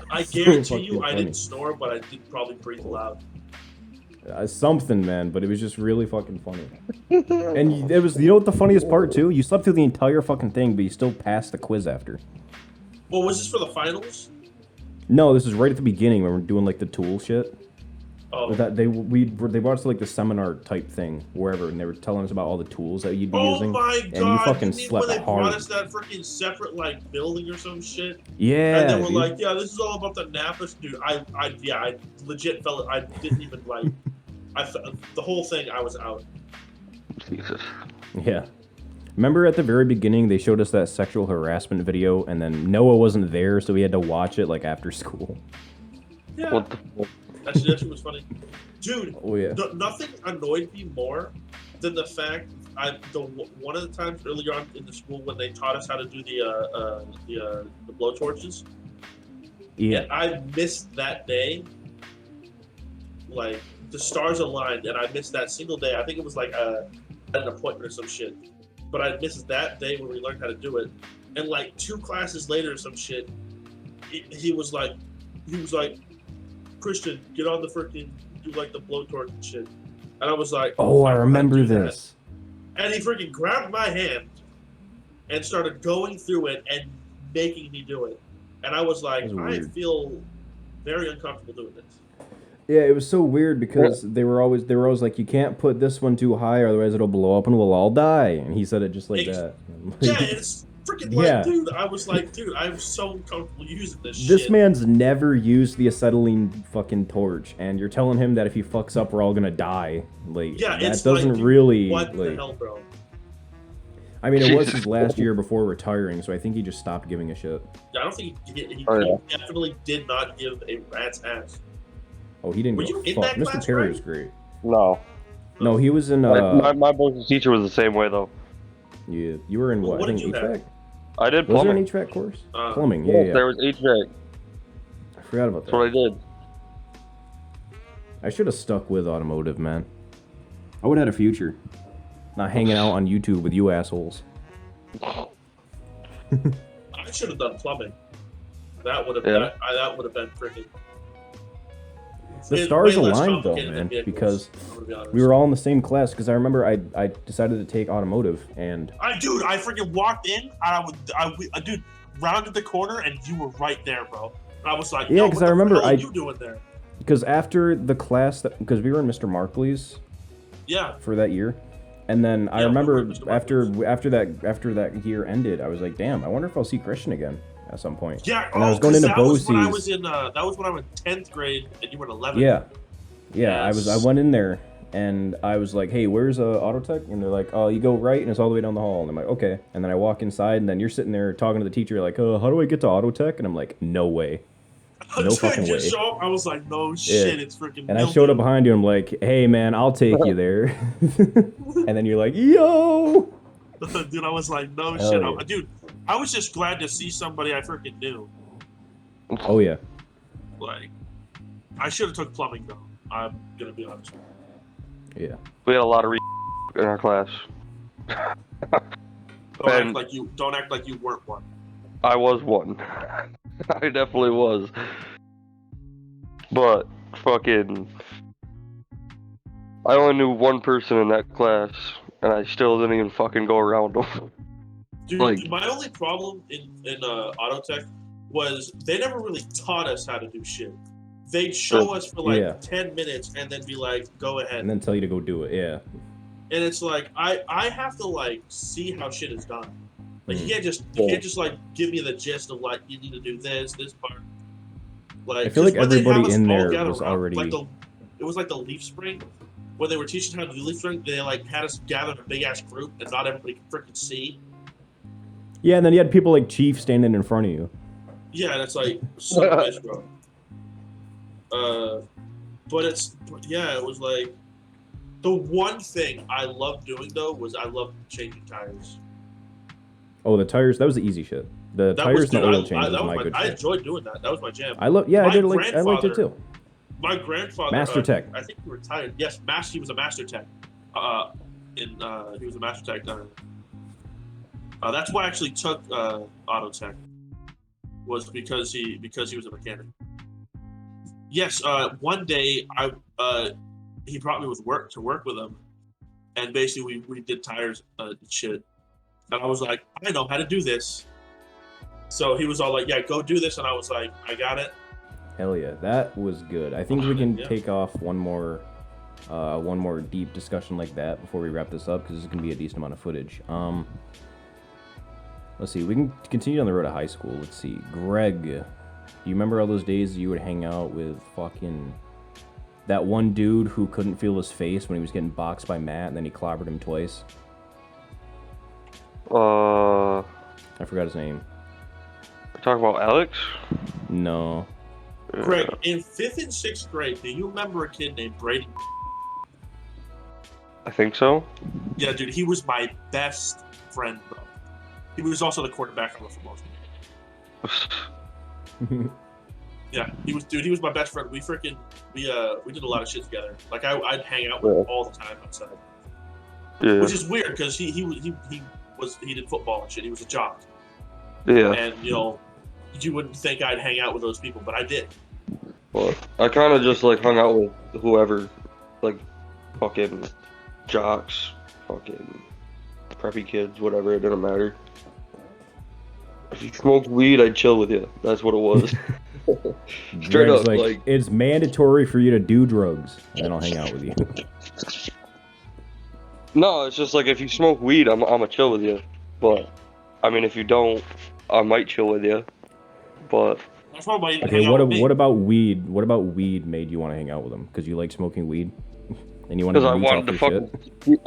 I So guarantee you, fucking I funny. didn't snore, but I did probably breathe loud. Something, man, but it was just really fucking funny. And it was, you know what the funniest part too? You slept through the entire fucking thing, but you still passed the quiz after. Well, was this for the finals? No, this is right at the beginning when we're doing like the tool shit. Oh, That they brought us to like the seminar type thing wherever, and they were telling us about all the tools that you'd be oh using. my and god! you fucking mean slept when they brought hard. us that freaking separate like building or some shit? Yeah, And they were dude. like, "Yeah, this is all about the Napa, dude." I legit felt I didn't even like. The whole thing, I was out. Jesus. Yeah. Remember at the very beginning they showed us that sexual harassment video, and then Noah wasn't there, so we had to watch it like after school. Yeah, What the fuck? that shit was funny, dude. Oh yeah. Nothing annoyed me more than the fact one of the times earlier on in the school when they taught us how to do the blowtorches. Yeah. And I missed that day. Like the stars aligned, and I missed that single day. I think it was like an appointment or some shit. But I missed that day when we learned how to do it. And like 2 classes later or some shit, he was like, Christian, get on the freaking do like the blowtorch and shit. And I was like, Oh, I fuck, how to remember do that. this. And he freaking grabbed my hand and started going through it and making me do it. And I was like, That was I weird. feel very uncomfortable doing this. Yeah, it was so weird because they were always like, you can't put this one too high, or otherwise it'll blow up and we'll all die. And he said it just like that. Yeah, it's freaking Yeah. like, dude, I was like, dude, I'm so uncomfortable using this shit. This man's never used the acetylene fucking torch, and you're telling him that if he fucks up, we're all gonna die. Like, Yeah, that it's doesn't like, dude, really. what the like, hell, bro? I mean, it was Jesus. his last year before retiring, so I think he just stopped giving a shit. I don't think he Oh, yeah. definitely did not give a rat's ass. Oh, he didn't Were go. you in Fuck. that Mr. class, Perry Greg? was great. No. No, he was in. My boy's teacher was the same way though. You were in what? What I did think you have? HVAC. I did Was there an plumbing. HVAC course? Uh, Plumbing. Yeah, Yes, yeah. there was HVAC. I forgot about That's that. what I did. I should have stuck with automotive, man. I would have had a future. Not hanging out on YouTube with you assholes. I should have done plumbing. That would have Yeah. that would have been freaking. The It's stars way less aligned though, complicated than man, vehicles, because I'm gonna be honest. we were all in the same class. Because I remember I decided to take automotive, and I freaking walked in, and I dude, rounded the corner, and you were right there, bro. And I was like, Yeah, yo, 'cause what I the remember hell are I- you doing there? because after the class because we were in Mr. Markley's Yeah, for that year, and then I Yeah, we were remember in Mr. after that year ended, I was like, damn, I wonder if I'll see Christian again at some point. yeah. And I was going into that was when I BOCES. was in. That was when I was in 10th grade, and you were in 11th. Yeah. I Yes. went in there and I was like, hey, where's auto tech? And they're like, oh, you go right and it's all the way down the hall. And I'm like, okay. And then I walk inside and then you're sitting there talking to the teacher like, how do I get to auto tech? And I'm like, no way. No fucking You way. show up, I was like, no shit, it's freaking. And I showed up behind you. I'm like, hey man, I'll take you there. And then you're like, yo. Dude, I was like, no Hell shit. yeah. Dude, I was just glad to see somebody I freaking knew. Oh yeah. Like, I should have took plumbing though. I'm gonna be honest. Yeah. We had a lot of in our class. Don't act like you weren't one. I was one. I definitely was. But fucking, I only knew one person in that class, and I still didn't even fucking go around them. Dude, Like- my only problem in auto tech was they never really taught us how to do shit. They'd show us for like Yeah. 10 minutes and then be like, go ahead. And then tell you to go do it. Yeah. And it's like I have to like see how shit is done. Like Mm. you can't just like give me the gist of like you need to do this part. Like I feel 'cause like when they have everybody us in all there gather was around, already- like it was like the leaf spring when they were teaching how to do leaf spring. They like had us gather in a big ass group and not everybody could freaking see. Yeah, and then you had people like Chief standing in front of you. Yeah, that's like son of a bitch, bro. But it was like the one thing I loved doing though was I loved changing tires. Oh, the tires. That was the easy shit. The tires and the oil change was my good I shit. enjoyed doing that. That was my jam. I liked it too. My grandfather, Master Tech. I think he retired. Yes, he was a Master Tech. He was a Master Tech. That's why I actually took Auto Tech. Was because he was a mechanic. Yes, one day he brought me to work with him, and basically we did tires and shit. And I was like, I know how to do this. So he was all like, yeah, go do this. And I was like, I got it. Hell yeah, that was good. I think we can take off one more deep discussion like that before we wrap this up, because this is going to be a decent amount of footage. Let's see, we can continue on the road to high school. Let's see, Greg, do you remember all those days you would hang out with fucking that one dude who couldn't feel his face when he was getting boxed by Matt, and then he clobbered him twice? I forgot his name. Talking about Alex? No. Greg, in 5th and 6th grade, do you remember a kid named Brady? I think so. Yeah, dude, he was my best friend, bro. He was also the quarterback on the football team. Yeah, he was my best friend. We did a lot of shit together. Like I'd hang out with him all the time outside. Yeah. Which is weird because he did football and shit. He was a jock. Yeah. And you wouldn't think I'd hang out with those people, but I did. Well, I kind of just like hung out with whoever, like fucking jocks, fucking preppy kids, whatever. It didn't matter. If you smoked weed, I'd chill with you. That's what it was. Straight up, like it's mandatory for you to do drugs, and then I'll hang out with you. No, it's just like if you smoke weed, I'm a chill with you. But I mean, if you don't, I might chill with you. But okay, what about weed? What about weed made you want to hang out with them? Because you like smoking weed, and you want to. Because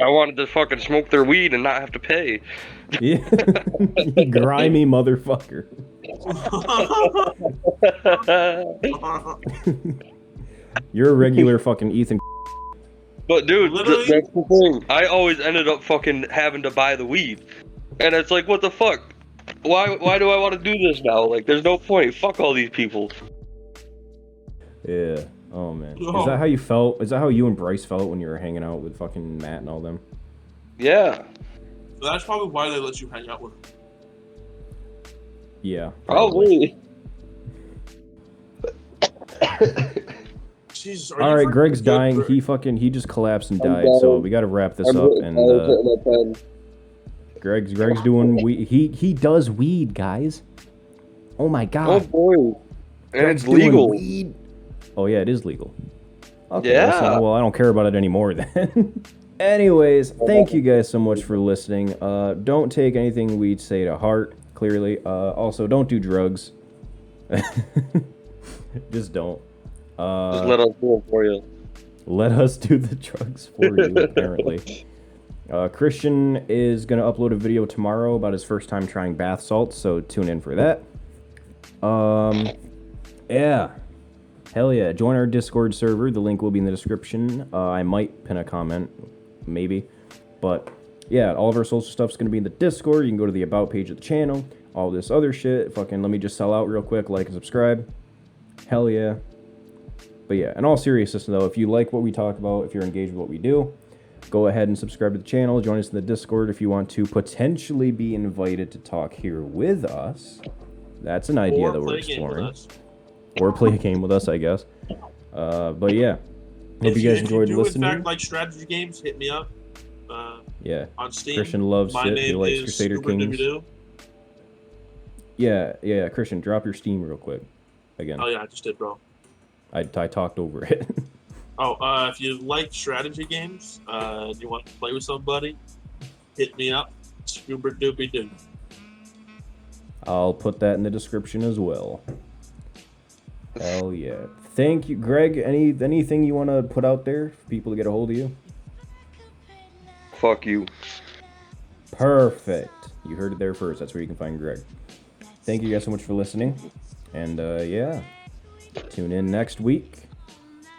I wanted to fucking smoke their weed and not have to pay. Yeah, grimy motherfucker. You're a regular fucking Ethan. But dude, that's the thing. I always ended up fucking having to buy the weed, and it's like, what the fuck? Why do I want to do this now? Like, there's no point. Fuck all these people. Yeah. Oh man. Is that how you felt? Is that how you and Bryce felt when you were hanging out with fucking Matt and all them? Yeah. That's probably why they let you hang out with them. Yeah. Probably. Jesus, all right, Greg's dying. He just collapsed and died. So we got to wrap this up. And Greg's doing weed. He does weed, guys. Oh my god. Oh boy. And Greg's it's legal. Weed. Oh yeah, it is legal. Okay, yeah. Well, I don't care about it anymore then. Anyways, thank you guys so much for listening. Don't take anything we say to heart. Clearly. Also, don't do drugs. Just don't. Just let us do it for you. Let us do the drugs for you, apparently. Christian is going to upload a video tomorrow about his first time trying bath salts, so tune in for that. Yeah. Hell yeah. Join our Discord server. The link will be in the description. I might pin a comment, maybe. But, yeah, all of our social stuff's going to be in the Discord. You can go to the About page of the channel. All this other shit. Fucking let me just sell out real quick. Like and subscribe. Hell yeah. But yeah, in all seriousness though, if you like what we talk about, if you're engaged with what we do, go ahead and subscribe to the channel. Join us in the Discord if you want to potentially be invited to talk here with us. That's an idea that we're exploring. Or play a game with us, I guess. But yeah, hope you guys enjoyed listening. If you in fact like strategy games, hit me up. Yeah, on Steam. Christian loves it. He likes Crusader Kings. Yeah, Christian, drop your Steam real quick. Again. Oh yeah, I just did, bro. I talked over it. If you like strategy games, you want to play with somebody, hit me up. Scuba doobie doo. I'll put that in the description as well. Hell yeah. Thank you, Greg. Anything you want to put out there for people to get a hold of you? Fuck you. Perfect. You heard it there first. That's where you can find Greg. Thank you guys so much for listening. And yeah, tune in next week.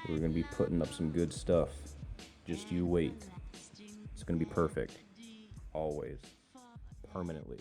We're going to be putting up some good stuff. Just you wait. It's going to be perfect. Always. Permanently.